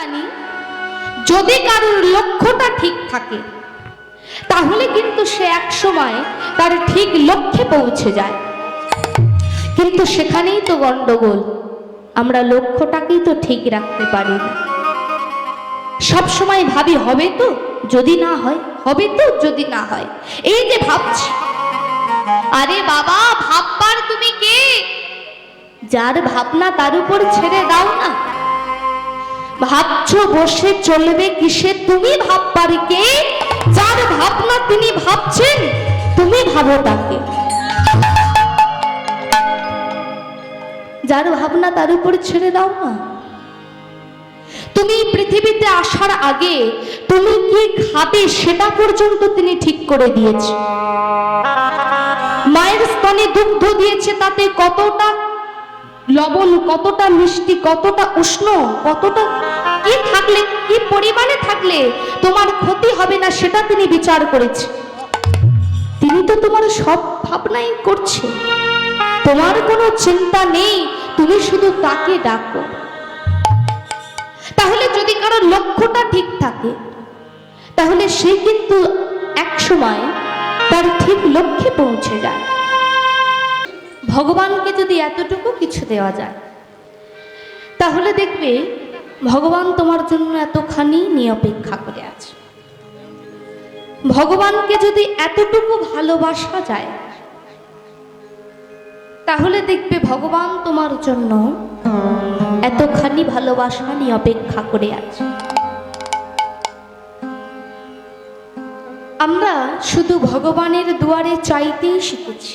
জানি যদি কারোর লক্ষ্যটা ঠিক থাকে তাহলে কিন্তু সে এক সময় তার ঠিক লক্ষ্যে পৌঁছে যায়। কিন্তু সেখানেই তো গন্ডগোল, আমরা লক্ষ্যটাকেই তো ঠিক রাখতে পারি না। সব সময় ভাবি হবে তো, যদি না হয়, হবে তো যদি না হয়, এই যে ভাবছি। আরে বাবা, ভাববার তুমি কে? যার ভাবনা তার উপর ছেড়ে দাও না। ভাবছো বসে চলবে কিসে, তুমি ভাববার কে? যার ভাবনা তিনি ভাবছেন, তুমি ভাবো তাকে। যার ভাবনা তার উপর ছেড়ে দাও না। তুমি পৃথিবীতে আসার আগে তুমি কি খাবে সেটা পর্যন্ত তিনি ঠিক করে দিয়েছে। মায়ের স্তনে দুগ্ধ দিয়েছে, তাতে কতটা লবণ, কতটা মিষ্টি, কতটা উষ্ণ, কতটা কি থাকলে, কি পরিমাণে থাকলে তোমার ক্ষতি হবে না সেটা তিনি বিচার করেছে। তিনি তো তোমার সব ভাবনাই করছে, তোমার কোনো চিন্তা নেই, তুমি শুধু তাকে ডাকো। তাহলে যদি কারোর লক্ষ্যটা ঠিক থাকে তাহলে সে কিন্তু এক সময় তার ঠিক লক্ষ্যে পৌঁছে যায়। ভগবানকে যদি এতটুকু কিছু দেওয়া যায় তাহলে দেখবে ভগবান তোমার জন্য এতখানি নিরপেক্ষা করে আছে। ভগবানকে যদি এতটুকু ভালোবাসা যায় তাহলে দেখবে ভগবান তোমার জন্য এতখানি ভালোবাসা নিয়ে অপেক্ষা করে আছে। আমরা শুধু ভগবানের দুয়ারে চাইতেই শিখেছি,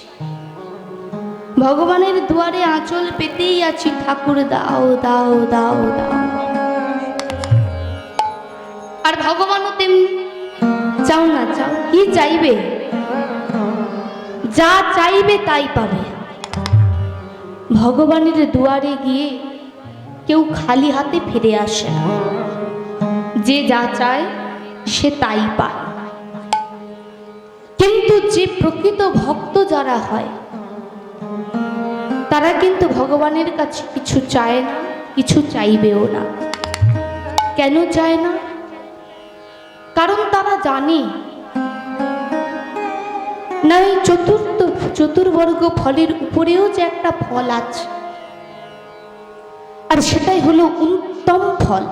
ভগবানের দুয়ারে আঁচল পেতেই আছি, ঠাকুর দাও দাও দাও দাও। আর ভগবানও তেমনি, চাও না চাও, কি চাইবে? যা চাইবে তাই পাবে। ভগবানের দুয়ারে গিয়ে কেউ খালি হাতে ফিরে আসে না, যে যা চায় সে তাই পায়। কিন্তু যে প্রকৃত ভক্ত যারা হয় তারা কিন্তু ভগবানের কাছে কিছু চায় না, কিছু চাইবেও না। কেন চায় না? কারণ তারা জানে না এই চতুর্বর্গ ফলের উপরেও যে একটা ফল আছে, আর সেটাই হলো উত্তম ফল।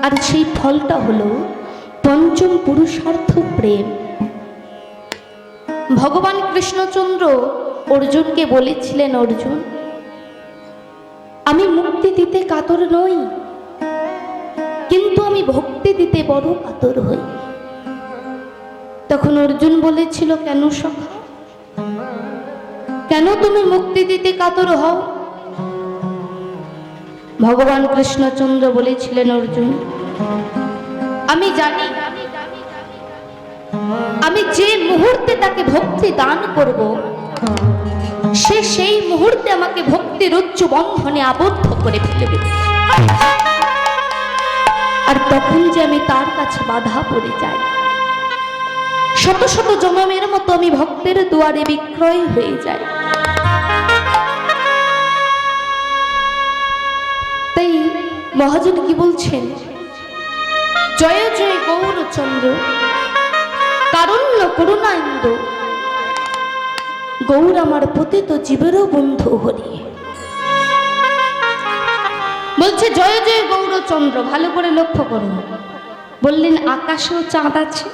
আর সেই ফলটা হলো পঞ্চম পুরুষার্থ প্রেম। ভগবান কৃষ্ণচন্দ্র অর্জুনকে বলেছিলেন, অর্জুন আমি মুক্তি দিতে কাতর নই, কিন্তু আমি ভক্তি দিতে বড় কাতর হই। তখন অর্জুন বলেছিল, কেন সখা, কেন তুমি মুক্তি দিতে কাতর হও? ভগবান কৃষ্ণচন্দ্র বলেছিলেন, অর্জুন আমি জানি আমি যে মুহূর্তে তাকে ভক্তি দান করব সে সেই মুহূর্তে আমাকে ভক্তির উচ্চ বন্ধনে আবদ্ধ করে ফেলবে, আর তখন যে আমি তার কাছে বাধা পড়ে যাই। শত শত জনমের মতো আমি ভক্তের দুয়ারে বিক্রয় হয়ে যাই। তাই মহাজন কি বলছেন, জয় জয় গৌরচন্দ্র কারুণ্য করুণাইন্দ্র, গৌর আমার পতিত জীবেরও বন্ধু হরি। বলছে জয় জয় গৌরচন্দ্র, ভালো করে লক্ষ্য করুন। বললেন আকাশেও চাঁদ আছে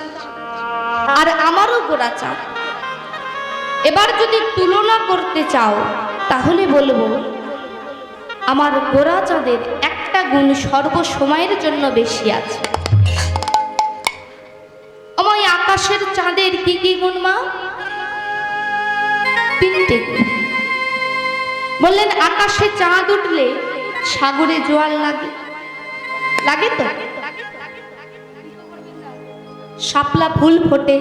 আর আমারও গোরা চাঁদ। এবার যদি তুলনা করতে চাও তাহলে বলবো আমার গোরা চাঁদের একটা গুণ সর্বসময়ের জন্য বেশি আছে। আমার আকাশের চাঁদের কি কি গুণ মা? তিনটে গুণ। বললেন আকাশে চাঁদ উঠলে সাগরে জোয়ার লাগে, লাগে তো? শাপলা ফুল ফোটে,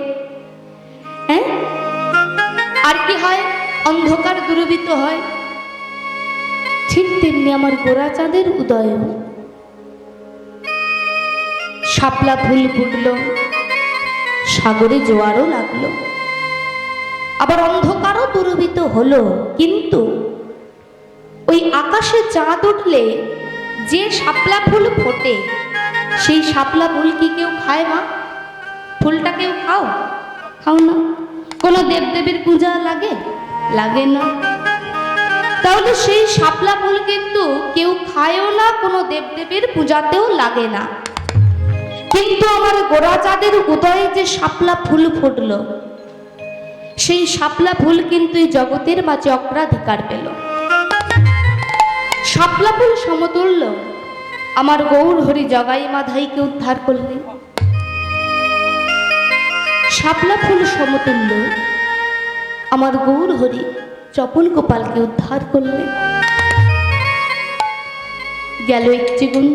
হ্যাঁ? আর কি হয়? অন্ধকার দূরীভূত হয়। ঠিক তেমনি আমার গোরা চাঁদের উদয়, শাপলা ফুল ফুটলো, সাগরে জোয়ারও লাগলো, আবার অন্ধকারও দূরীভূত হলো। কিন্তু ওই আকাশে চাঁদ উঠলে যে শাপলা ফুল ফোটে সেই শাপলা ফুল কি কেউ খায় মা? ফুলটা কেউ খাও? খাও না। কোনো দেবদেবীর পূজা লাগে? লাগে না। তাহলে সেই শাপলা ফুল কিন্তু কেউ খায়ও না, কোনো দেবদেবীর পূজাতেও লাগে না। কিন্তু আমার গোরাচাঁদের উদয়ে যে শাপলা ফুল ফুটল, সেই শাপলা ফুল কিন্তু এই জগতের মাঝে অগ্রাধিকার পেল। শাপলা ফুল সমতুল্য আমার গৌর হরি জগাই মাধাইকে উদ্ধার করলেন। শাপলা ফুল সমতুল্য আমার গৌর হরি চপল গোপালকে উদ্ধার করলেন। গেল একটি গুণ।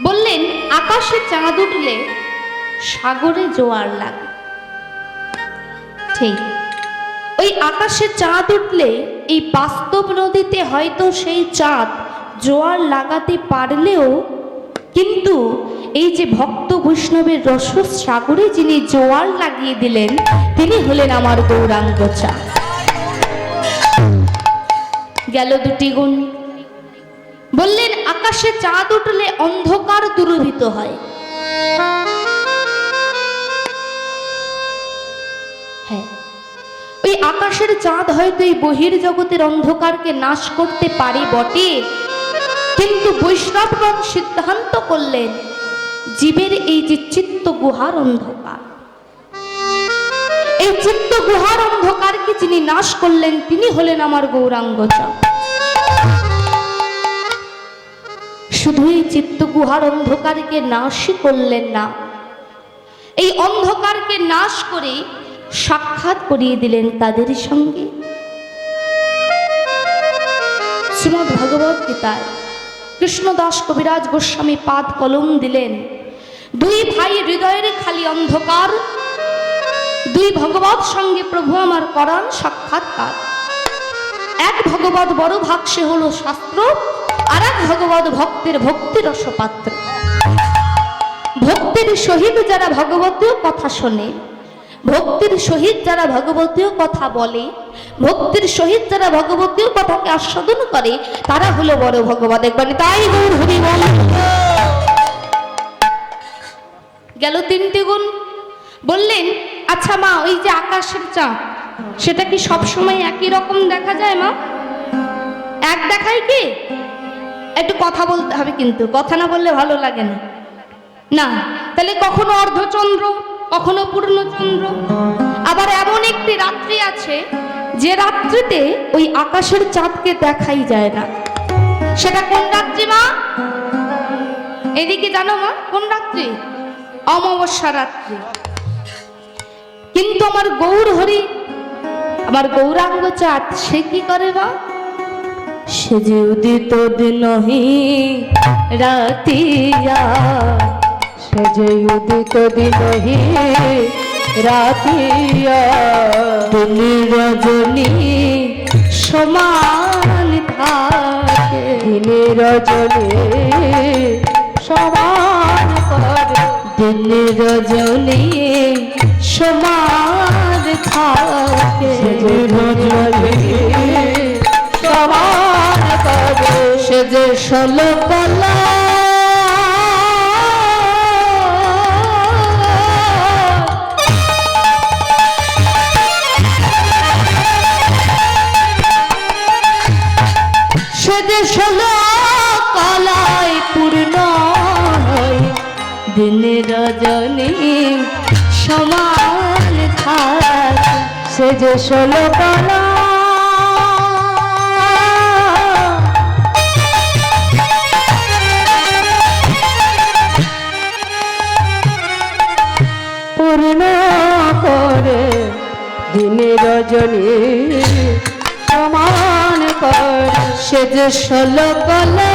বললেন আকাশে চাঁদ উঠলে সাগরে জোয়ার লাগে। ঠিক ওই আকাশে চাঁদ উঠলে এই বাস্তব নদীতে হয়তো সেই চাঁদ জোয়ার লাগাতে পারলেও, কিন্তু এই যে ভক্ত বৈষ্ণবের রস সাগরে যিনি জোয়ার লাগিয়ে দিলেন তিনি হলেন আমার গৌরাঙ্গ চাঁদ। গেল দুটি গুণ। বললেন আকাশে চাঁদ উঠলে অন্ধকার দূরীভূত হয়। হ্যাঁ, ওই আকাশের চাঁদ হয়তো এই বহির জগতের অন্ধকারকে নাশ করতে পারে বটে, কিন্তু বৈষ্ণবগণ সিদ্ধান্ত করলেন জীবের এই যে চিত্ত গুহার অন্ধকার, এই চিত্ত গুহার অন্ধকারকে যিনি নাশ করলেন তিনি হলেন আমার গৌরাঙ্গ চাঁদ। শুধু এই চিত্ত গুহার অন্ধকারকে নাশই করলেন না, এই অন্ধকারকে নাশ করে সাক্ষাৎ করিয়ে দিলেন তাদের সঙ্গে। শ্রীমদ্ ভগবত গীতায় কৃষ্ণদাস কবিরাজ গোস্বামী পাদ কলম দিলেন, দুই ভাই হৃদয়ের খালি অন্ধকার, দুই ভগবত সঙ্গে প্রভু আমার করান সাক্ষাৎকার। এক ভগবত বড় ভাগ সে হলো শাস্ত্র, আর এক ভগবত ভক্তের ভক্তি রসপাত্র। ভক্তির সহিত যারা ভগবতীয় কথা শোনে, ভক্তির সহিত যারা ভগবতীয় কথা বলে, ভক্তির সহিত যারা ভগবতীয় কথাকে আস্বাদন করে, তারা হলো বড় ভগবত। একবার তাই গৌর হরি বল। গেল তিনটি গুণ। বললেন আচ্ছা মা, ওই যে আকাশের চাঁদ সেটা কি সবসময় একই রকম দেখা যায় মা? এক দেখায় কি? একটু কথা বলতে হবে, কিন্তু কথা না বললে ভালো লাগে না। না, তাহলে কখনো অর্ধচন্দ্র, কখনো পূর্ণচন্দ্র। আবার এমন একটি রাত্রি আছে যে রাত্রিতে ওই আকাশের চাঁদকে দেখাই যায় না। সেটা কোন রাত্রি মা? এদিকে জানো মা কোন রাত্রি? অমাবস্যা রাত্রি। কিন্তু আমার গৌর হরি, আমার গৌরাঙ্গ চাঁদ, সে কি করে মা? সে যে উদিত দিনহি রাতিয়া, সে যে উদিত দিনহি রাতিয়া, দিন রজনী সমান থাকে, দিন রজনী সমান করে, দিন রজনী সমান থাকে, রজনী সমান করে, সে যে ষোলো কলা ষোলো কলায় পূর্ণ হয়, দিন রজনী সমান থাকে, সে যে ষোলো কলা পূর্ণ করে, দিন রজনী সমান করে, সে যে ষোলো কলা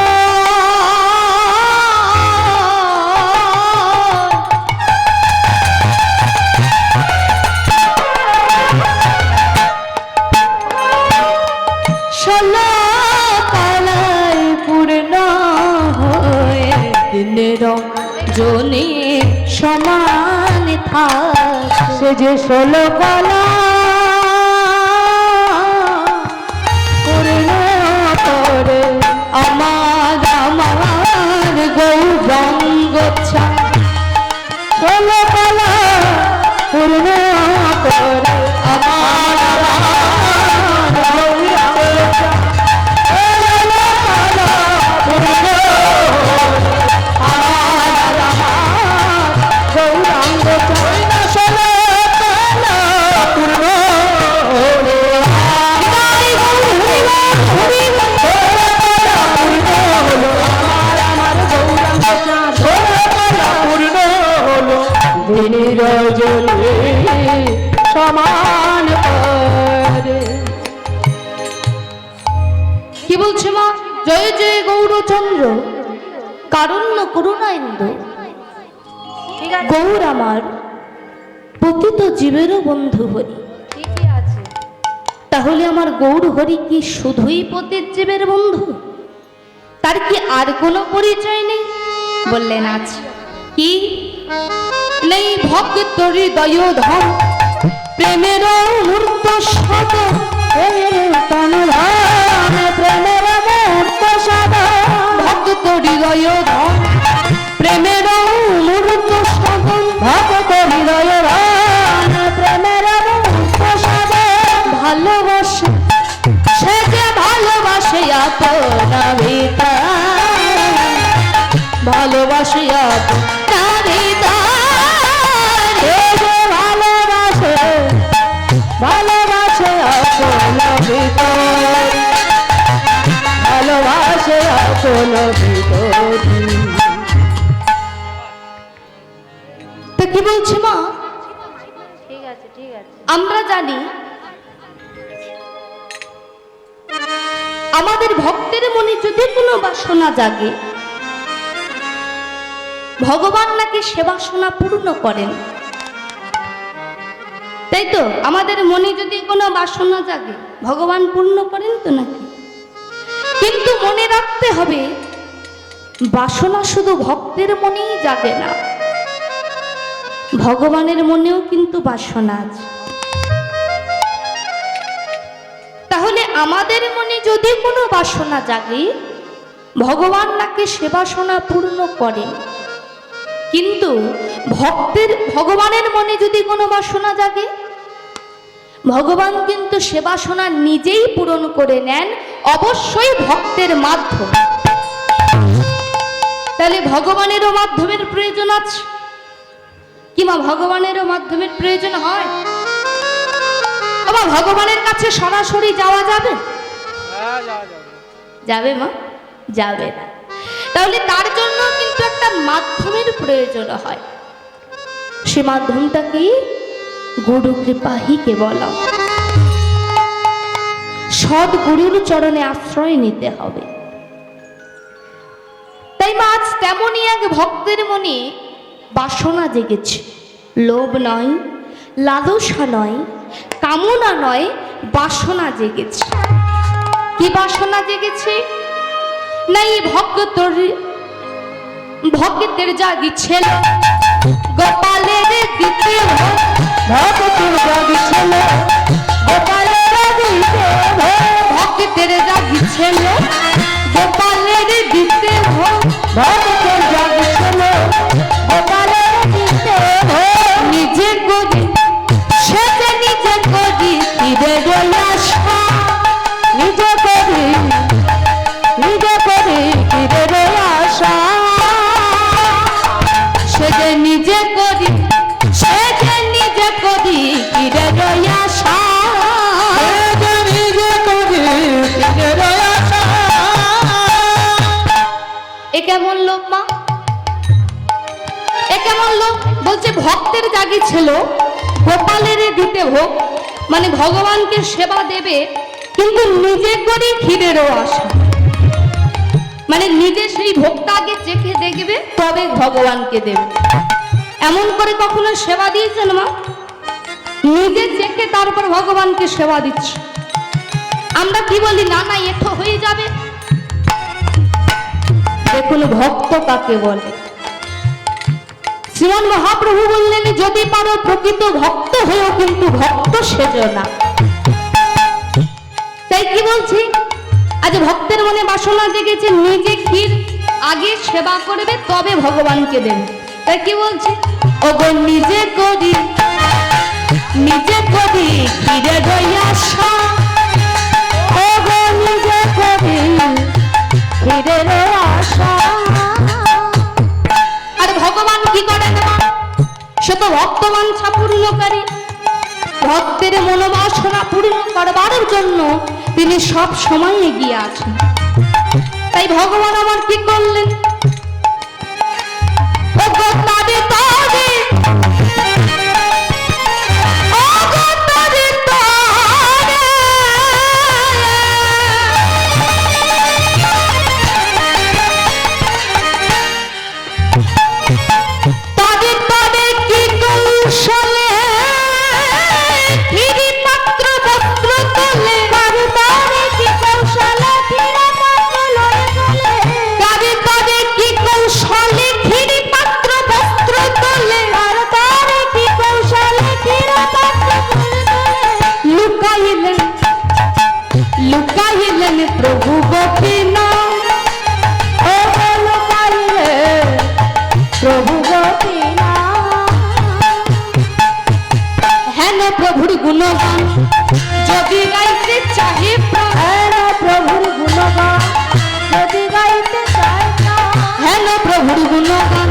ষোলো কলায় পূর্ণ হয়ে, দিন রজনী সমান থাকে, সে যে ষোলো কলা আমার আমার সমান করে। কি বলছে মা? জয় জয় গৌরচন্দ্র কারণ্য করুণাইন্দ্র। গৌর আমার পতিত জীবেরও বন্ধু হরি। ঠিকই আছে। তাহলে আমার গৌর হরি কি শুধুই পতিত জীবের বন্ধু? তার কি আর কোনো পরিচয় নেই? বললেন আছে। কি নেই? ভক্ত হৃদয় ধন প্রেমের মূর্ত সদ, প্রেমের মূর্ত সদা, ভক্ত হৃদয় ধন প্রেমের মূর্ত সদন, ভক্ত হৃদয় ধন প্রেমের মূর্ত সদা, ভালোবাসে সে যে ভালোবাসে আপনা ভিতর, ভালোবাসে আপনা ভিতর, সে যে ভালোবাসে, ভালোবাসে আপন ভিতর, ভালোবাসে আপন ভিতর। তা কি বলছে মা? ঠিক আছে, ঠিক আছে। আমরা জানি আমাদের ভক্তের মনে যদি কোনো বাসনা জাগে, ভগবান নাকি সে বাসনা পূর্ণ করেন, তাই তো? আমাদের মনে যদি কোনো বাসনা জাগে ভগবান পূর্ণ করেন তো নাকি? কিন্তু মনে রাখতে হবে বাসনা শুধু ভক্তের মনেই জাগে না, ভগবানের মনেও কিন্তু বাসনা আছে। তাহলে আমাদের মনে যদি কোনো বাসনা জাগে ভগবান নাকি সে বাসনা পূর্ণ করেন, কিন্তু ভগবানের মনে যদি কোনো বাসনা জাগে ভগবান কিন্তু সে বাসনা নিজেই পূরণ করে নেন, অবশ্যই ভক্তের মাধ্যমে। তাহলে ভগবানেরও মাধ্যমের প্রয়োজন আছে কি মা? ভগবানেরও মাধ্যমের প্রয়োজন হয়। আবার ভগবানের কাছে সরাসরি যাওয়া যাবে? যাবে মা? যাবে না। তাহলে তার জন্য কিন্তু একটা মাধ্যমের প্রয়োজন হয়। সে মাধ্যমটা কি? গুরু কৃপাহি কেবলম। সৎ গুরুর চরণে আশ্রয় নিতে হবে। তাই মা আজ তেমনই এক ভক্তের মনে বাসনা জেগেছে। লোভ নয়, লালসা নয়, কামনা নয়, বাসনা জেগেছে। কি বাসনা জেগেছে? নাই ভক্তের জাগিছিল গোপালের দিতে, ভক্তের জাগিছিল গোপালের দিতে, ভক্তের জাগিছিল গোপালের দিতে, ভক্তের জাগিছিল গোপালের দিতে, নিজে করি সে যে নিজে করি ফিরে আশা, নিজে করি, নিজে করি ফিরে আশা, সে যে নিজে করি, সে যে নিজে করি ফিরে আশা, নিজে করি ফিরে আশা। এ কেমন লোক মা? এ কেমন লোক? বলছে ভক্তের জাগিছিল গোপালের দিতে ভোগ, মানে ভগবানকে সেবা দেবে কিন্তু নিজে করি ক্ষীরেরও আশা, মানে নিজে সেই ভোগটা আগে চেখে দেখবে তবে ভগবানকে দেবে। এমন করে কখনো সেবা দিয়েছেন মা? নিজে চেখে তারপর ভগবানকে সেবা দিচ্ছে। আমরা কি বলি? না না, এ তো হয়ে যাবে। দেখুন ভক্ত কাকে বলে। শ্রীমান মহাপ্রভু বললেন, যদি পারো প্রকৃত ভক্ত হয়েও কিন্তু ভক্ত সেজো না। তাই কি বলছি? আজ ভক্তের মনে বাসনা জেগেছে নিজে ক্ষীর আগে সেবা করবে তবে ভগবানকে দেবে। তাই কি বলছে? ওগো নিজে করি, নিজে করি ক্ষীরে আশা, ওগো নিজে করি ফিরে আশা। আর ভগবান কি করেন মা? সে তো ভক্তবাঞ্ছা পূর্ণকারী। ভক্তের মনোবাসনা পূর্ণ করবার জন্য তিনি সব সময় এগিয়ে আছেন। তাই ভগবান আমার কি করলেন? ওগো তবে তবে, ওগো প্রভু গোপীনাথ হেন প্রভুর গুণগান যদি গাইতে চাহে প্রাণ, হেন প্রভুর গুণগান যদি গাইতে চায় না, হেন প্রভুর গুণগান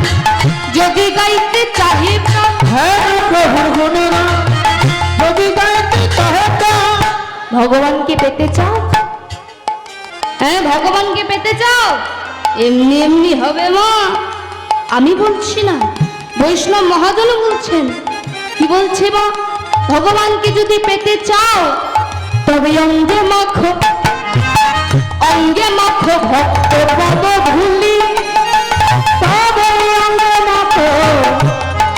যদি গাইতে চাহে প্রাণ, হেন প্রভুর গুণগান যদি গাইতে চাহে না। ভগবানকে পেতে চাও? হ্যাঁ, ভগবানকে পেতে চাও? এমনি এমনি হবে মা, আমি বলছি না, বৈষ্ণব মহাজন বলছেন। কি বলছে মা? ভগবানকে যদি পেতে চাও তবে অঙ্গে মাখো, অঙ্গে মাখো ভক্ত পদ ধূলি, তবে অঙ্গে মাখো,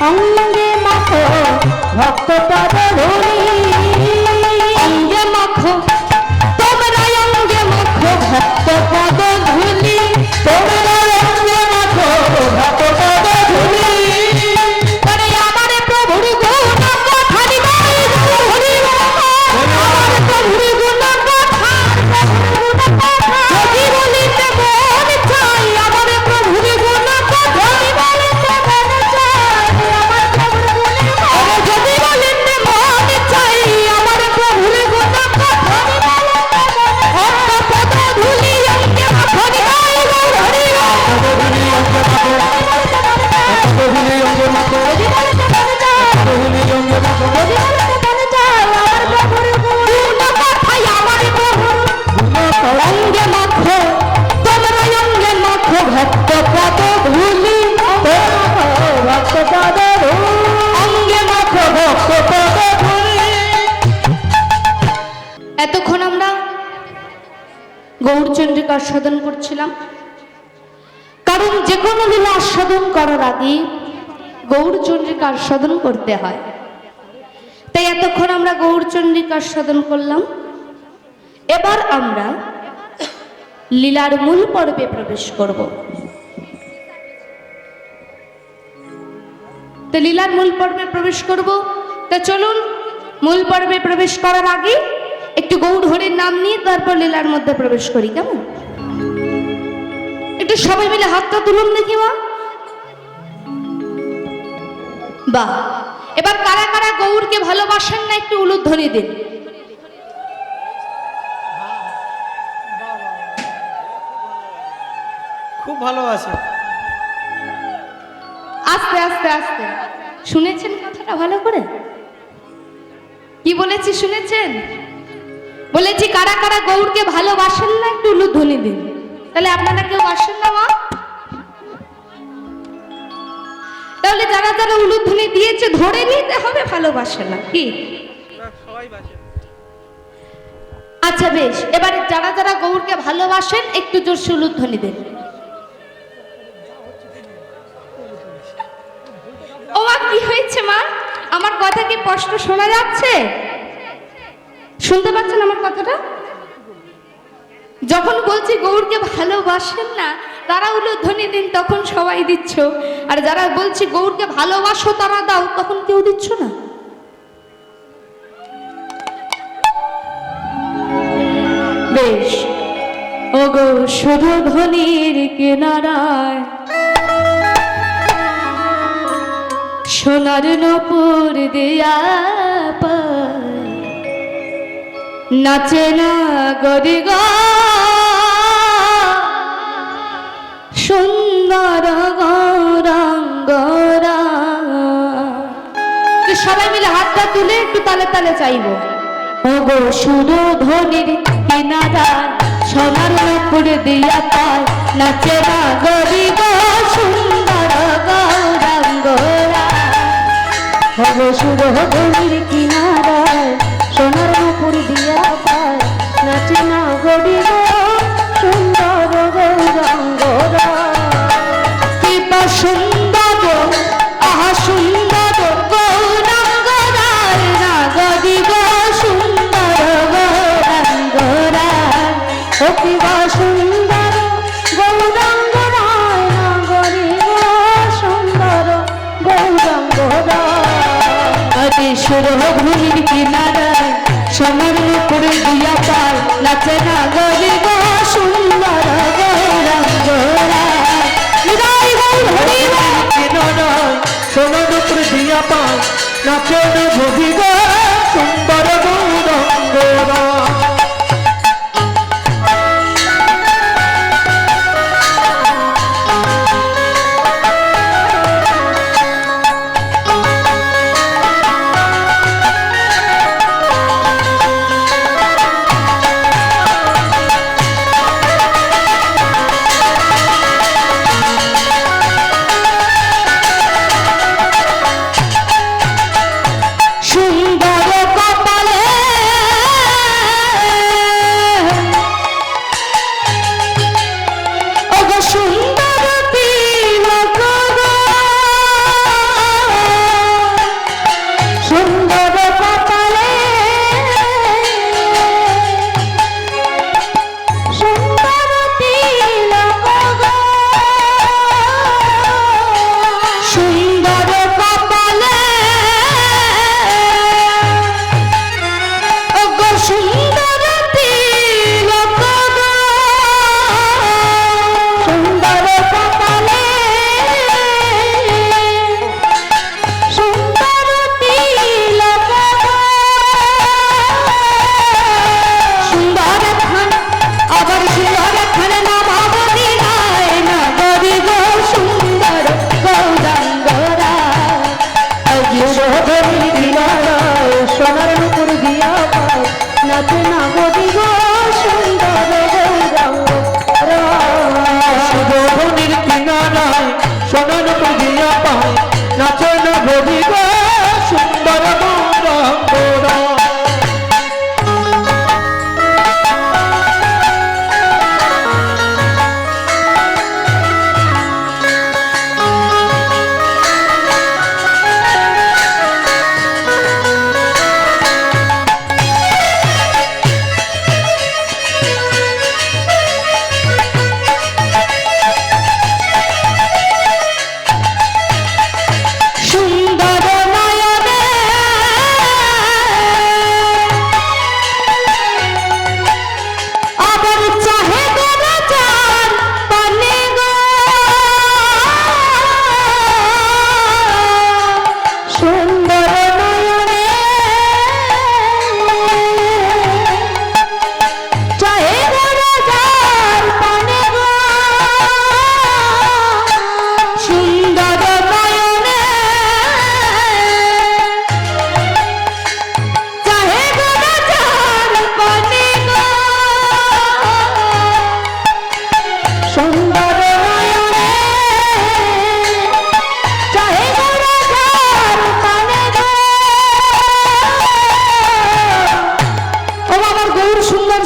অঙ্গে মাখো ভক্ত পদ ধূলি, অঙ্গে মাখো, তোমরা অঙ্গে মাখো ভক্ত পদ ধূলি, তোমরা অঙ্গে মাখো ভক্ত পদ ধূলি। করে আমার প্রভুর গুণ কথা নিবাই হরি আমার প্রভুর গুণ কথা, যদি বলিতে মন চাই আমার প্রভুর গুণ কথা, যদি বলিতে মন চাই আমার প্রভুর গুণ কথা, ভক্ত পদ ধূলি অঙ্গে মাখো নিবাই হরি অঙ্গে মাখো, তোমরা অঙ্গে মাখো ভক্ত পদ ধূলি, ভক্ত পদ অঙ্গে মাখো ভক্ত পদ ধূলি। এতক্ষণ আমরা গৌরচন্দ্রিকা আস্বাদন করছিলাম, কারণ যে কোনো লীলা আস্বাদন করার আগে গৌরচন্দ্রিকা আস্বাদন করতে হয়। তাই এতক্ষণ আমরা গৌরচন্দ্রিকা আস্বাদন করলাম। এবার আমরা লীলার মূল পর্বে প্রবেশ করব। তো লীলার মূল পর্বে প্রবেশ করব। তা চলুন, মূল পর্বে প্রবেশ করার আগে একটু গৌর হরির নাম নিয়ে তারপর লীলার মধ্যে প্রবেশ করি, কেমন? একটু সবাই মিলে হাতটা তুলুন দেখি মা। বাহ, এবার কারা কারা গৌরকে ভালোবাসেন না একটু উলুধ্বনি দিন। খুব ভালোবাসে। আস্তে আস্তে আস্তে, শুনেছেন কথাটা ভালো করে? কি বলেছি শুনেছেন? বলেছি কারা কারা গৌরকে ভালোবাসেন না একটু উলুধ্বনি দিন। তাহলে আপনারা কেউ বাসেন না মা? তাহলে যারা যারা উলুধ্বনি দিয়েছে ধরে নিতে হবে ভালোবাসে না, কি? সবাই বাসে। আচ্ছা বেশ, এবারে যারা যারা গৌরকে ভালোবাসেন একটু জোরসে উলুধ্বনি দেন। ও মা, কি হয়েছে মা? আমার কথা কি স্পষ্ট শোনা যাচ্ছে? শুনতে পাচ্ছেন আমার কথাটা? যখন বলছি গৌরকে ভালোবাসেন না তারা উলুধ্বনি দিন, তখন সবাই দিচ্ছ। আর যারা বলছি গৌরকে ভালোবাসো তারা দাও, তখন কেউ দিচ্ছ না। বেশ, ও গো সুরধ্বনির কিনারায় সোনার নপুর দিয়া পায় নাচে না গরি গা সুন্দর গৌরাঙ্গরা। সবাই মিলে হাতটা তুলে একটু তালে তালে চাইবো। ও গো সুরধ্বনির কিনারায় সোনার নপুর দিয়া পায় নাচে না গরি গা সুন্দর গৌরাঙ্গরা। ও গো সুরধ্বনির কিনারায় সোনার নপুর দিয়া পায় নাচে না গরি গো সুন্দর গৌরাঙ্গরা। কৃপা সুন্দর, আহা সুন্দর গৌরাঙ্গরায় না গরি গো সুন্দর গৌরাঙ্গরা। ও কিবা সুন্দর গৌরাঙ্গরায় না গরি গো সুন্দর গৌরাঙ্গরা। আরে সুরধ্বনির কিনারায় সোনার নপুর দিয়া পায় নাচে না গরি গো সুন্দর গৌরাঙ্গরা। নিতাই গৌর হরি বল। নাচন ভুজিব সুন্দর গৌরাঙ্গরা।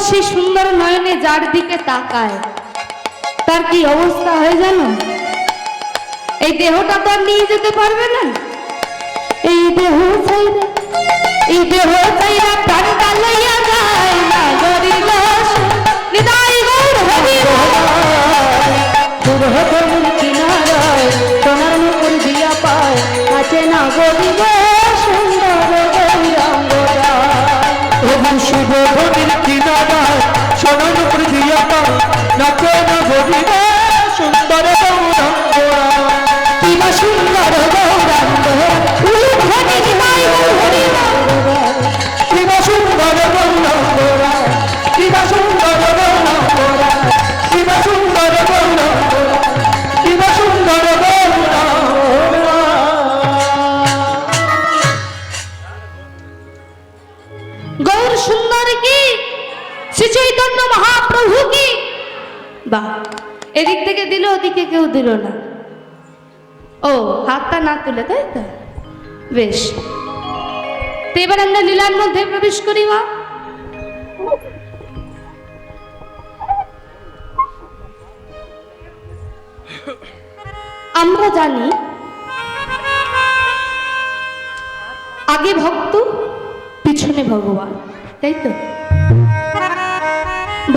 সেই সুন্দর নয়নে যার দিকে তাকায় তার কি অবস্থা হয় জানো? এই দেহটা তো আর নিয়ে যেতে পারবে না। এই দেহ চাইরা প্রাণটা লইয়া যায় না গরিব হৃদয় গৌর হরি কিনারায় সোনার মুকুর দিয়া পায় আছে না গরিব সুন্দর গৌরাঙ্গরা। শুভ ভূমির কিনারায় সোনার মুকুর দিয়া পায় নাচে না গরিব সুন্দর গৌরাঙ্গরা। কিবা সুন্দর গৌরাঙ্গ কিবা সুন্দর গৌরাঙ্গরা, কিবা সুন্দর গৌরাঙ্গরা, কিবা সুন্দর গৌরাঙ্গরা, কিবা সুন্দর গৌরাঙ্গরা। গৌর সুন্দর কি শ্রী চৈতন্য মহাপ্রভু কি। বা এদিক থেকে দিল ওদিকে কেউ দিল না। ও হাতটা না তুলে তাই তো বেশ। তো এবার আমরা লীলার মধ্যে প্রবেশ করি। মা আমরা জানি আগে ভক্ত পিছনে ভগবান, তাই তো?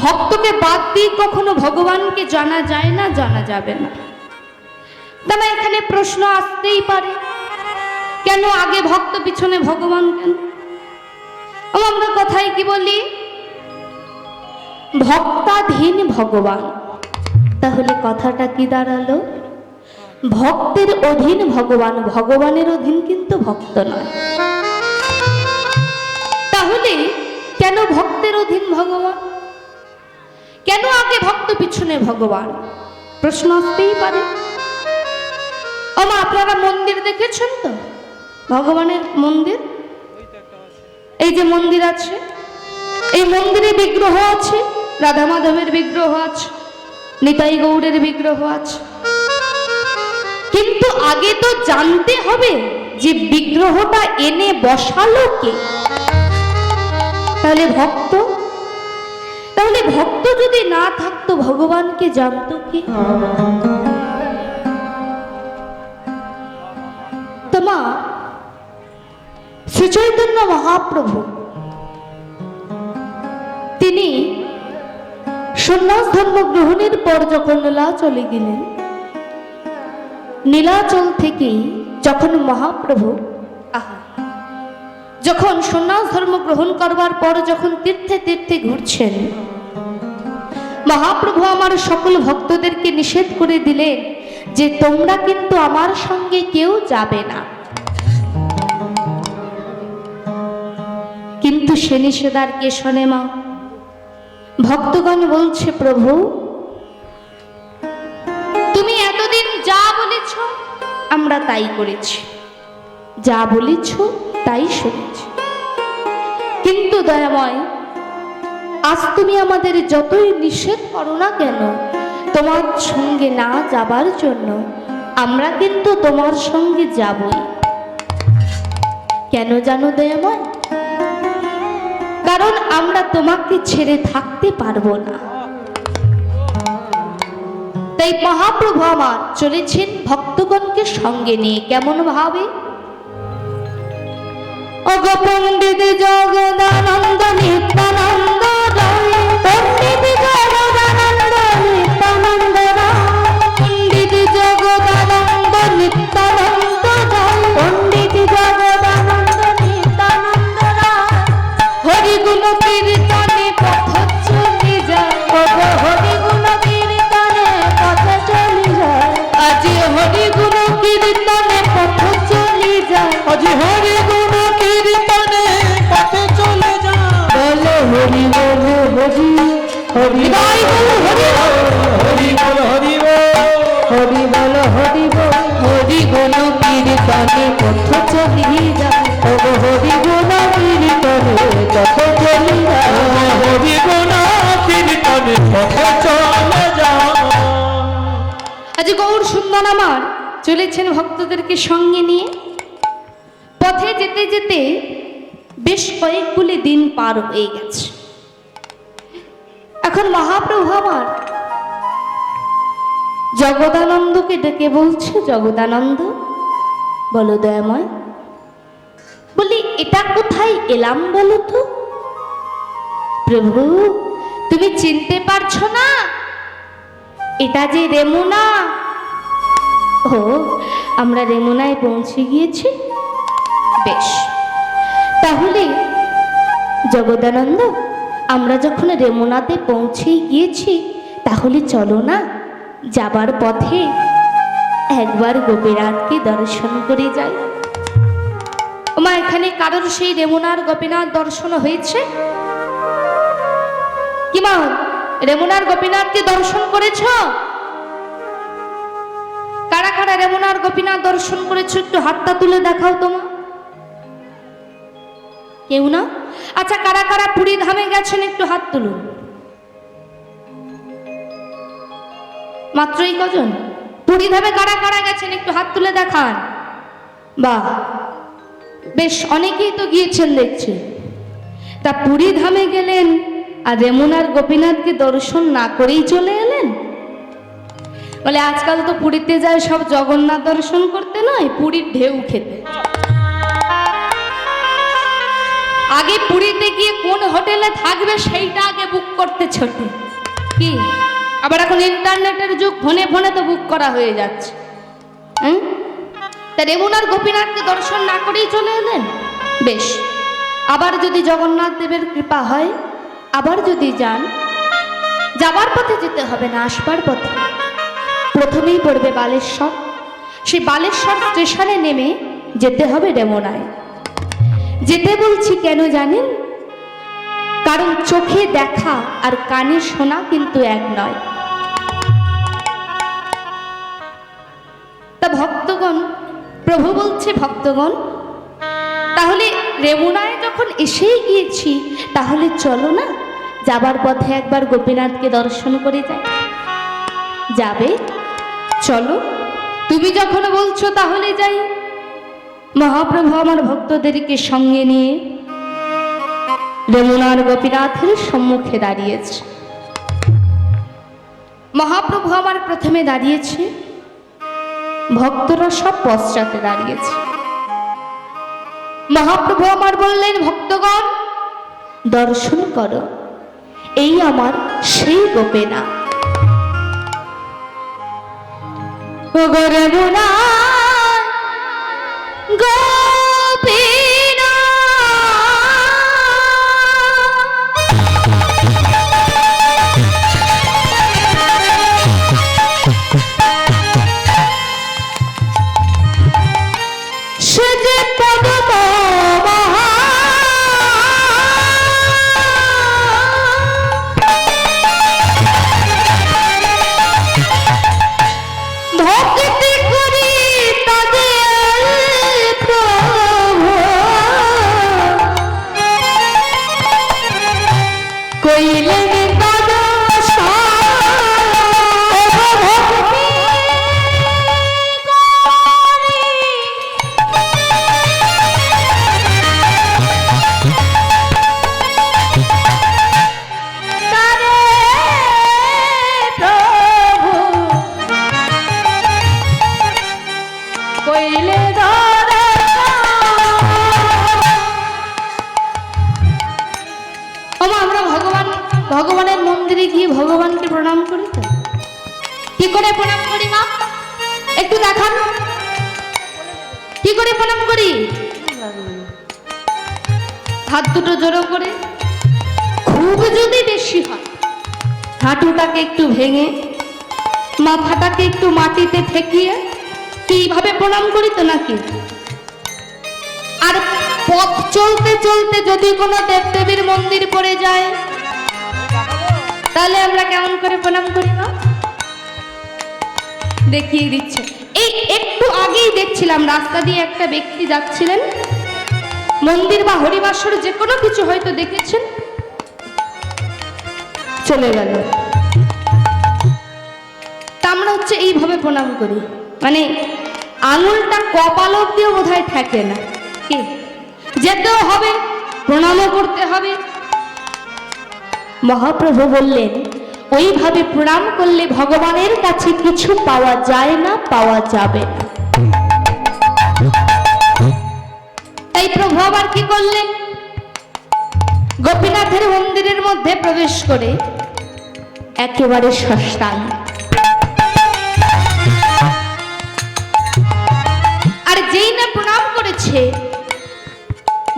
ভক্তকে বাদ দিয়ে কখনো ভগবানকে জানা যায় না, জানা যাবে না। তাহলে এখানে প্রশ্ন আসতেই পারে, কেন আগে ভক্ত পিছনে ভগবান কেন? আমরা কথায় কি বলি, ভক্তাধীন ভগবান। তাহলে কথাটা কি দাঁড়ালো? ভক্তের অধীন ভগবান, ভগবানের অধীন কিন্তু ভক্ত নয়। তাহলে কেন ভক্তের অধীন ভগবান? কেন আগে ভক্ত পিছনে ভগবান? প্রশ্ন আসতেই পারে। মা, আপনারা মন্দির দেখেছেন তো? ভগবানের মন্দির, ওই তো একটা আছে। এই যে মন্দির আছে, এই মন্দিরে বিগ্রহ আছে, রাধা মাধবের বিগ্রহ আছে, নিতাই গৌড়ের বিগ্রহ আছে। কিন্তু আগে তো জানতে হবে যে বিগ্রহটা এনে বসালো কে। তাহলে ভক্ত, তাহলে ভক্ত যদি না থাকতো ভগবানকে জানতো কে? তোমা শ্রী চৈতন্য মহাপ্রভু তিনি সন্ন্যাস ধর্ম গ্রহণের পর যখন নীলাচলে গেলেন, নীলাচল থেকেই যখন মহাপ্রভু যখন সন্ন্যাস ধর্ম গ্রহণ করবার পর যখন তীর্থে তীর্থে ঘুরছেন, মহাপ্রভু আমার সকল ভক্তদেরকে নিষেধ করে দিলেন যে তোমরা কিন্তু আমার সঙ্গে কেউ যাবে না। কিন্তু সে নিষেধ আর কে শোনে মা? ভক্তগণ বলছে, প্রভু তুমি এতদিন যা বলেছ আমরা তাই করেছি, যা বলেছ তাই শুনেছি, কিন্তু দয়াময় আজ তুমি আমাদের যতই নিষেধ করো না কেন তোমার সঙ্গে না যাবার জন্য, আমরা কিন্তু তোমার সঙ্গে যাবই। কেন জানো দয়াময়? কারণ আমরা তোমাকে ছেড়ে থাকতে পারবো না। তাই মহাপ্রভু আমার চলেছেন ভক্তগণকে সঙ্গে নিয়ে। কেমন ভাবে? অগ পণ্ডিত জগদানন্দ নিত্যানন্দ রায়, পণ্ডিত জগদানন্দ নিত্যানন্দ রায়, পণ্ডিত জগদানন্দ নিত্যানন্দ রায়, পণ্ডিত জগদানন্দ নিত্যানন্দ রায়, হরি গুণ কীর্তনে পথ চলে যায়, হরি গুণ কীর্তনে পথ চলে যায়, আজি হরি গুণ কীর্তনে পথ চলে যায়, আজি হরি গুণ কীর্তনে পথে চলে যা। বলো হরি বল হরি, হরি বল হরি বল, হরি বল হরি বল, হরি বল হরি বল, হরি গুণ কীর্তনে পথ চলে যায়, হরি গুণ কীর্তনে পথ চলে যায়, হরি গুণ কীর্তনে পথ চলে যায়। আজ গৌর সুন্দর আমার চলেছেন ভক্তদেরকে সঙ্গে নিয়ে। পথে যেতে যেতে বেশ কয়েকগুলি দিন পার হয়ে গেছে। এখন মহাপ্রভু আমার জগদানন্দকে ডেকে বলছে, জগদানন্দ বলো দয়াময়, বলি এটা কোথায় এলাম বলো তো? প্রভু তুমি চিনতে পারছো না? এটা যে রেমুনা। ও, আমরা রেমুনায় পৌঁছে গিয়েছি। বেশ, তাহলে জগদানন্দ আমরা যখন রেমুনাতে পৌঁছে গিয়েছি তাহলে চলো না যাবার পথে একবার গোপীনাথকে দর্শন করে যাই। ওমা, এখানে কারোর সেই রেমুনার গোপীনাথ দর্শন হয়েছে কি মা? রেমুনার গোপীনাথকে দর্শন করেছ? কারা কারা রেমুনার গোপীনাথ দর্শন করেছ একটু হাতটা তুলে দেখাও তোমা। কেউ না? আচ্ছা, কারা কারা পুরী ধামে গেছেন একটু হাত তুলুন। মাত্রই কজন? পুরী ধামে কারা কারা গেছেন একটু হাত তুলে দেখান। বাহ, বেশ অনেকেই তো গিয়েছেন দেখছি। তা পুরী ধামে গেলেন আর রেমুনার গোপীনাথকে দর্শন না করেই চলে এলেন? বলে আজকাল তো পুরীতে যায় সব জগন্নাথ দর্শন করতে নয়, পুরীর ঢেউ খেতে। আগে পুরীতে গিয়ে কোন হোটেলে থাকবে সেইটা আগে বুক করতে ছোটে কি? আবার এখন ইন্টারনেটের যুগ, ফোনে ফোনে তো বুক করা হয়ে যাচ্ছে। তা রেমুনার গোপীনাথকে দর্শন না করেই চলে এলেন। বেশ, আবার যদি জগন্নাথ দেবের কৃপা হয়, আবার যদি যান, যাবার পথে যেতে হবে না, আসবার পথে প্রথমেই পড়বে বালেশ্বর। সেই বালেশ্বর স্টেশনে নেমে যেতে হবে রেমুনায়। যেতে বলছি কেন জানেন? কারণ চোখে দেখা আর কানে শোনা কিন্তু এক নয়। তা ভক্তগণ, প্রভু বলছে ভক্তগণ, তাহলে রেমুনায় যখন এসেই গিয়েছি, তাহলে চলো না যাবার পথে একবার গোপীনাথকে দর্শন করে যাই। যাবে? চলো, তুমি যখন বলছো তাহলে যাই। মহাপ্রভু আমার ভক্তদেরকে সঙ্গে নিয়ে রেমুনার গোপীনাথের সম্মুখে দাঁড়িয়েছে। মহাপ্রভু আমার প্রথমে দাঁড়িয়েছে, ভক্তরা সব পশ্চাতে দাঁড়িয়েছে। মহাপ্রভু আমার বললেন, ভক্তগণ দর্শন করো, এই আমার সেই গোপীনাথ। ওগো রেমুনা ভগবানের মন্দিরে গিয়ে ভগবানকে প্রণাম করি। তো কি করে প্রণাম করি মা, একটু দেখান কি করে প্রণাম করি। হাত দুটো জড়ো করে, খুব যদি বেশি হয় হাঁটুটাকে একটু ভেঙে, মাথাটাকে একটু মাটিতে ঠেকিয়ে এইভাবে প্রণাম করি তো নাকি। আর পথ চলতে চলতে যদি কোনো দেবদেবীর মন্দির পড়ে যায়, তাহলে আমরা কেমন করে প্রণাম করি না, দেখিয়ে দিচ্ছে। এই একটু আগেই দেখছিলাম রাস্তা দিয়ে একটা ব্যক্তি যাচ্ছিলেন, মন্দির বা হরিবাসর যে কোনো কিছু হয়তো দেখেছেন, চলে গেল। তা আমরা হচ্ছে এইভাবে প্রণাম করি, মানে আঙুলটা কপাল অব্দিও বোধহয় থাকে না, কি যেতেও হবে, প্রণামও করতে হবে। মহাপ্রভু বললেন, ওইভাবে প্রণাম করলে ভগবানের কাছে কিছু পাওয়া যায় না, পাওয়া যাবে না। তাই প্রভু আবার কি করলেন, গোপীনাথের মন্দিরের মধ্যে প্রবেশ করে একেবারে সাষ্টাঙ্গ, আর যেই না প্রণাম করেছে,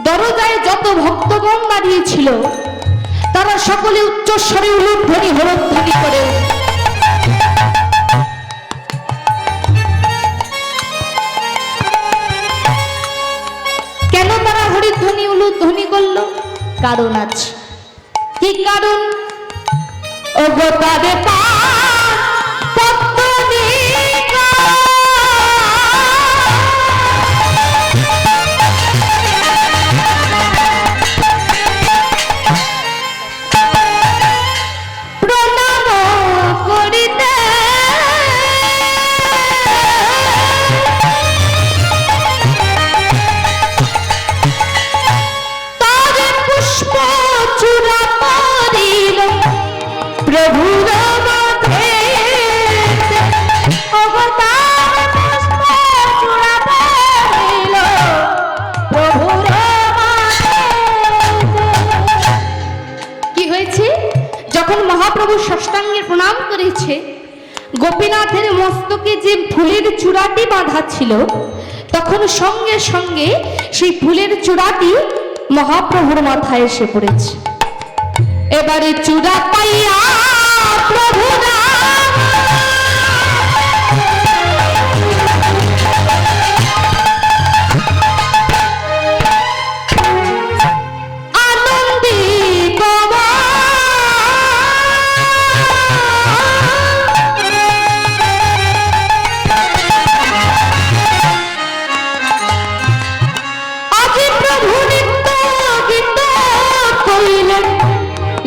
দরজায় যত ভক্তগণ দাঁড়িয়েছিল তারা সকলে উচ্চস্বরে উলুধ্বনি হরধ্বনি করে কেন তারা হরিধ্বনি উলুধ্বনি করলো? কারণ আছে। কি কারণ? ওগো তারে মহাপ্রভু ষষ্ঠাঙ্গে প্রণাম করেছে, গোপীনাথের মস্তকে যে ফুলের চূড়াটি বাঁধা ছিল, তখন সঙ্গে সঙ্গে সেই ফুলের চূড়াটি মহাপ্রভুর মাথায় এসে পড়েছে। এবারে চূড়া পাইয়া প্রভু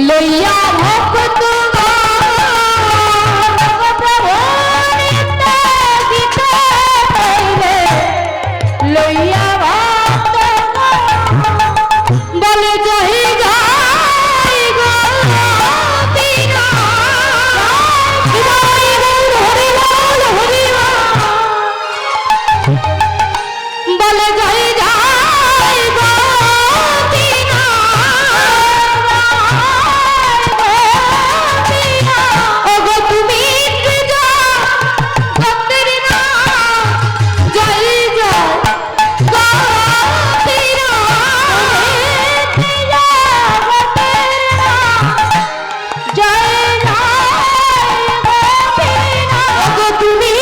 লইয়া ভক্ত লইয়া ভক্ত বলে জয় গাই গো বিনা হরি বল হরি বলে জয় জয় গো বিনা ওগো তুমি ভক্তের নাম জয় জয় গো বিনা জয় ওগো তুমি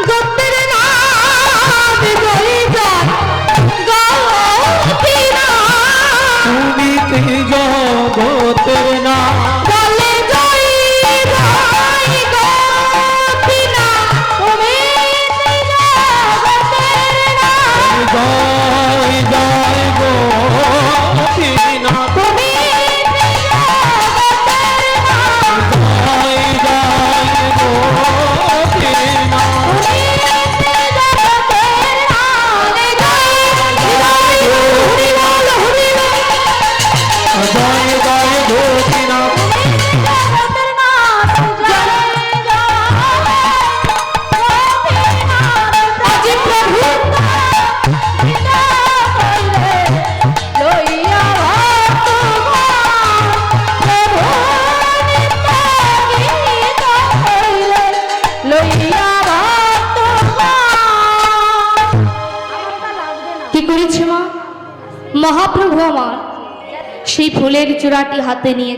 গোত্রের নাম জয় জয় গো বিনা তুমি জগতের না বলে জয় জয় গো বিনা তুমি জগতের নাম জয় জয় গো না তুমি জগতের নাম জয় জয় গো না তুমি জগতের নাম জয় জয় হরি বল হরি বল জয় জয় গো না আজি প্রভু লইয়া কি করেছে মা? মহাপ্রভু আমার সেই ফুলের চূড়াটি হাতে নিয়ে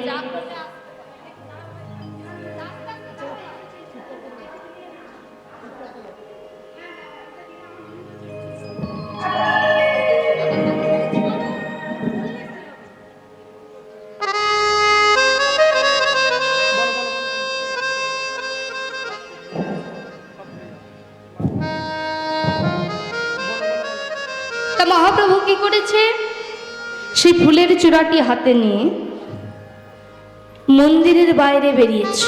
তা মহাপ্রভু কি করেছে? সেই ফুলের চূড়াটি হাতে নিয়ে মন্দিরের বাইরে বেরিয়েছে।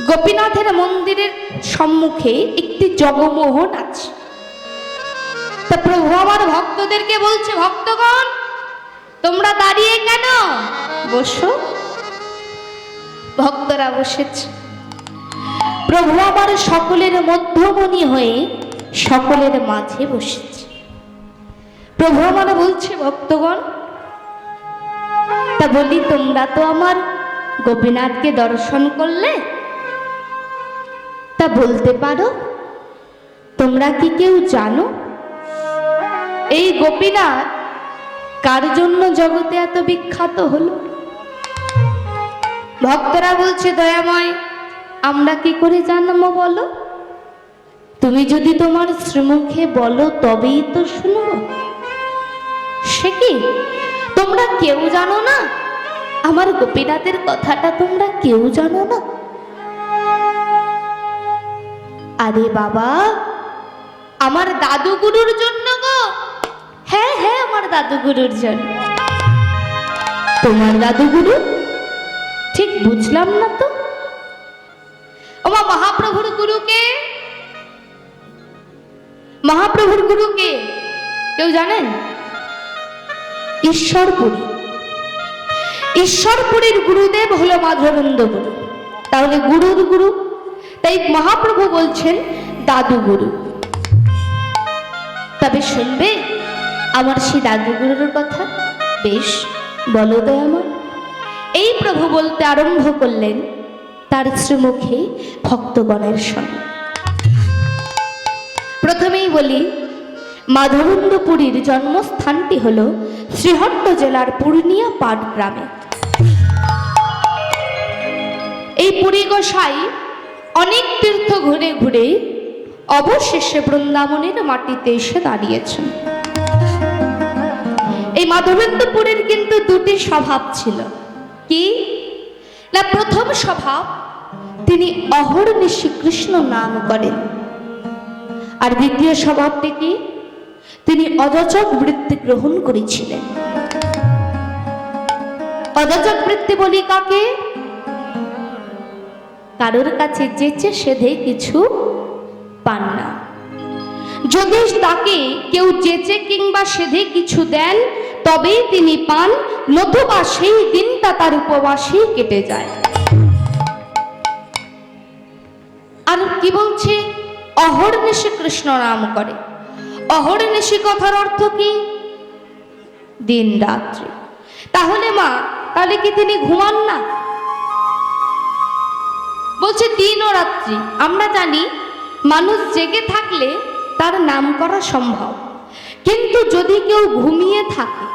গোপীনাথের মন্দিরের সম্মুখে একটি জগমোহন আছে। তা প্রভু আমার ভক্তদেরকে বলছে, ভক্তগণ তোমরা দাঁড়িয়ে কেন? বসো। ভক্তরা বসেছে। প্রভু আমার সকলের মধ্যমণি হয়ে সকলের মাঝে বসেছে। প্রভু আমার বলছে, ভক্তগণ তা বলি তোমরা তো আমার গোপীনাথকে দর্শন করলে, তা বলতে পারো তোমরা কি কেউ জানো এই গোপীনাথ কার জন্য জগতে এত বিখ্যাত হলো? ভক্তরা বলছে, দয়াময় আমরা কি করে জানবো বলো? তুমি যদি তোমার শ্রীমুখে বলো তবেই তো শুনবো। সে কি তোমরা কেউ জানো না? আমার গোপীনাথের কথাটা তোমরা কেউ জানো না? আরে বাবা, আমার দাদু গুরুর জন্য গো। হ্যাঁ হ্যাঁ, আমার দাদু গুরুর জন্য। তোমার দাদু গুরু? ঠিক বুঝলাম না তো। আমার মহাপ্রভুর গুরুকে, মহাপ্রভুর গুরুকে কেউ জানেন? ঈশ্বরপুরী। ঈশ্বরপুরীর গুরুদেব হলো মাধবেন্দ্র গুরু। তাহলে গুরুর গুরু, তাই মহাপ্রভু বলছেন দাদু গুরু। তবে শুনবে আমার সেই দাদু গুরুর কথা? বেশ, বলো তো আমার। এই প্রভু বলতে আরম্ভ করলেন তার শ্রীমুখে ভক্তগণের সঙ্গে। প্রথমেই বলি, মাধবেন্দ্রপুরীর জন্মস্থানটি হল শ্রীহট্ট জেলার পূর্ণিয়া পাট গ্রামে। এই পুরী গোসাই অনেক তীর্থ ঘুরে ঘুরে অবশেষে বৃন্দাবনের মাটিতে এসে দাঁড়িয়েছেন। এই মাধবেন্দ্রপুরের কিন্তু দুটি স্বভাব ছিল। কি না, প্রথম স্বভাব তিনি অহর্নিশি কৃষ্ণ নাম করেন, আর দ্বিতীয় স্বভাবটি কি, তিনি অযাচক বৃত্তি গ্রহণ করেছিলেন। অযাচক বৃত্তি বলি কাকে? কারোর কাছে যেচে সেধে কিছু পান না। যদি তাকে কেউ যেচে কিংবা সেধে কিছু দেন তবেই তিনি পান, নতুবা সেই দিনটা তার উপবাসেই কেটে যায়। আর কি বলছে? অহর্নিশে কৃষ্ণ নাম করে। অহর্নিশে কথার অর্থ কি? দিন রাত্রি। তাহলে মা, তাহলে কি তিনি ঘুমান না? বলছে দিন ও রাত্রি। আমরা জানি মানুষ জেগে থাকলে তার নাম করা সম্ভব, কিন্তু যদি কেউ ঘুমিয়ে থাকে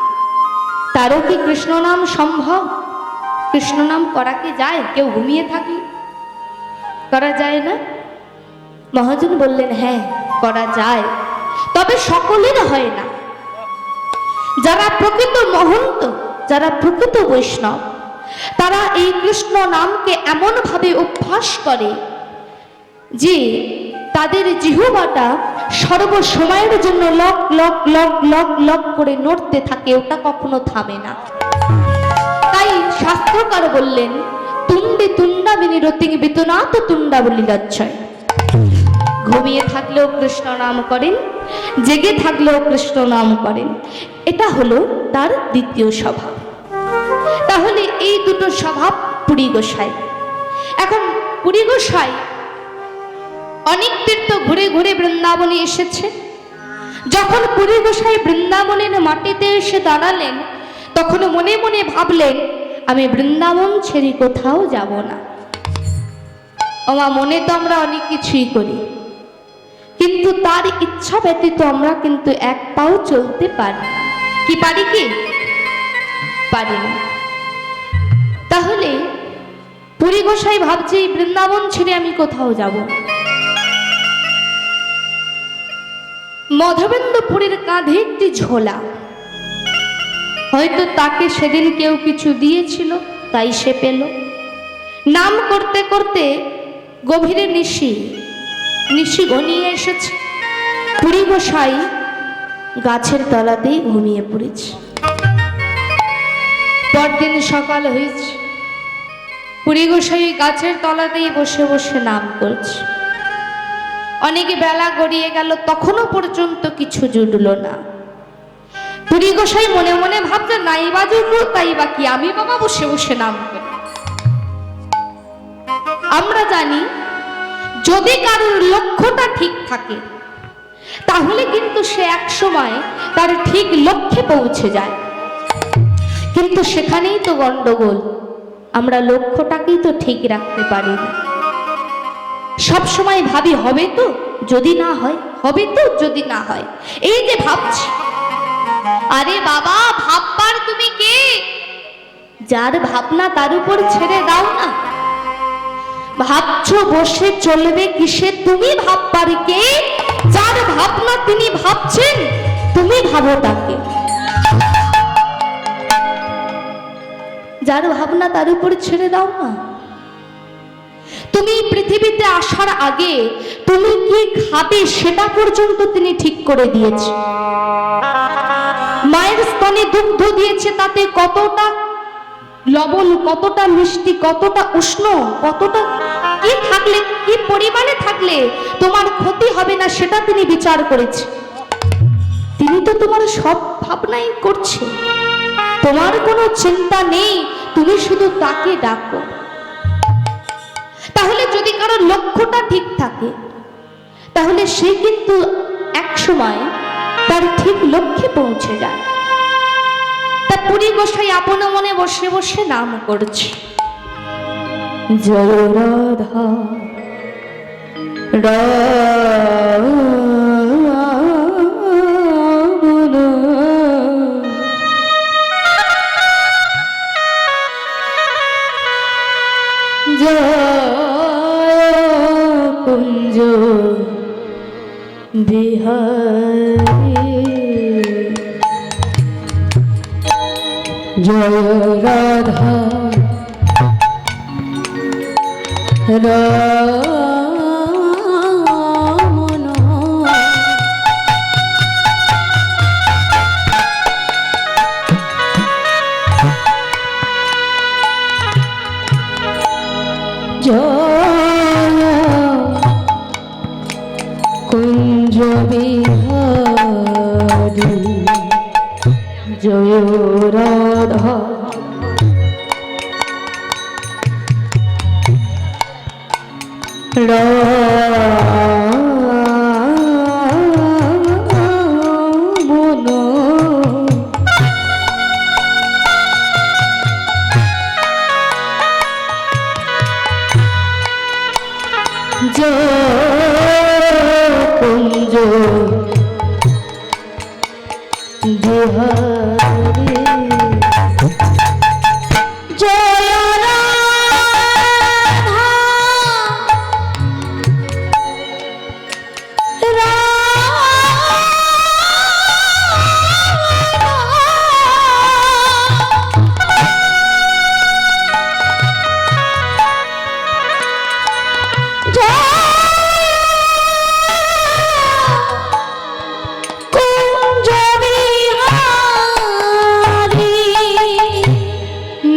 তারও কি কৃষ্ণ নাম সম্ভব? কৃষ্ণ নাম করা কি যায়? কেউ ঘুমিয়ে থাকলে করা যায় না? মহাজন বললেন হ্যাঁ করা যায়, তবে সকলের হয় না। যারা প্রকৃত মহন্ত, যারা প্রকৃত বৈষ্ণব, তারা এই কৃষ্ণ নামকে এমন ভাবে অভ্যাস করে যে তাদের জিহ্বাটা সর্বসময়ের জন্য lock lock lock lock lock করে নড়তে থাকে, ওটা কখনো থামে না। তাই শাস্ত্রকার বললেন তুণ্ডে তুণ্ডা বিনিরতিং বিতনাত তুণ্ডা বলিলাচ্ছয়। ঘুমিয়ে থাকলেও কৃষ্ণ নাম করেন, জেগে থাকলেও কৃষ্ণ নাম করেন। এটা হলো তার দ্বিতীয় স্বভাব। তাহলে এই দুটো স্বভাব পুরী গোসাই। এখন পুরী গোসাই অনেক তীর্থ ঘুরে ঘুরে বৃন্দাবনে এসেছে। যখন পুরী গোসাই বৃন্দাবনের মাটিতে এসে দাঁড়ালেন, তখন মনে মনে ভাবলেন আমি বৃন্দাবন ছেড়ে কোথাও যাব না। ওমা, মনে তো আমরা অনেক কিছুই করি, কিন্তু তার ইচ্ছা ব্যতীত আমরা কিন্তু এক পাও চলতে পারি না। কি পারি? কি পারি না। তাহলে পুরী গোসাই ভাবছে বৃন্দাবন ছেড়ে আমি কোথাও যাব না। মধবেন্দ্রপুরীর কাঁধে একটি ঝোলা, হয়তো তাকে সেদিন কেউ কিছু দিয়েছিল তাই সে পেল। নাম করতে করতে গভীরে নিশি ঘনিয়ে এসেছে। পুরী গোসাই গাছের তলাতেই ঘুমিয়ে পড়েছে। পরদিন সকাল হয়েছে, পুরী গোসাই গাছের তলাতেই বসে বসে নাম করছে। অনেক বেলা গড়িয়ে গেল, তখনও পর্যন্ত কিছু জুটল না। পুরী গোসাই মনে মনে ভাবছে নাই বা জুটলো তাই বা কি, আমি বাবা বসে বসে নাম করি। আমরা জানি যদি কারোর লক্ষ্যটা ঠিক থাকে তাহলে কিন্তু সে এক সময় তার ঠিক লক্ষ্যে পৌঁছে যায়। কিন্তু সেখানেই তো গন্ডগোল, আমরা লক্ষ্যটাকেই তো ঠিক রাখতে পারি না। সব সময় ভাবি হবে তো, যদি না হয়, হবে তো যদি না হয়, এই যে ভাবছি। আরে বাবা, ভাববার তুমি কে? যার ভাবনা তার উপর ছেড়ে দাও না। ভাবছো বসে চলবে কিসে? তুমি ভাববার কে? যার ভাবনা তিনি ভাবছেন, তুমি ভাবো তাকে। যার ভাবনা তার উপর ছেড়ে দাও না। তুমি পৃথিবীতে আসার আগে তুমি কি খাবে সেটা পর্যন্ত তিনি ঠিক করে দিয়েছে। মায়ের স্তনে দুগ্ধ দিয়েছে, তাতে কতটা লবণ, কতটা মিষ্টি, কতটা উষ্ণ, কতটা কি থাকলে, কি পরিমাণে থাকলে তোমার ক্ষতি হবে না সেটা তিনি বিচার করেছে। তিনি তো তোমার সব ভাবনাই করছে, তোমার কোনো চিন্তা নেই, তুমি শুধু তাকে ডাকো। তাহলে যদি কারো লক্ষ্যটা ঠিক থাকে তাহলে সে কিন্তু এক সময় তার ঠিক লক্ষ্যে পৌঁছে যায়। তা পুরী গোসাই আপন মনে বসে বসে নাম করছে জয় রাধা কুঞ্জ বিহারী জয় রাধা রমণ জয় রাধা রাবণ কুঞ্জ বিহারে জয় রাধা কুঞ্জ বিহারী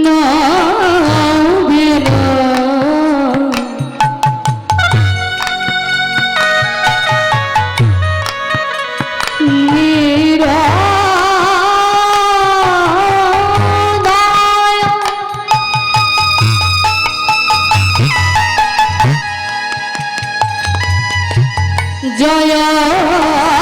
নাবিলা নিরাদায় জয়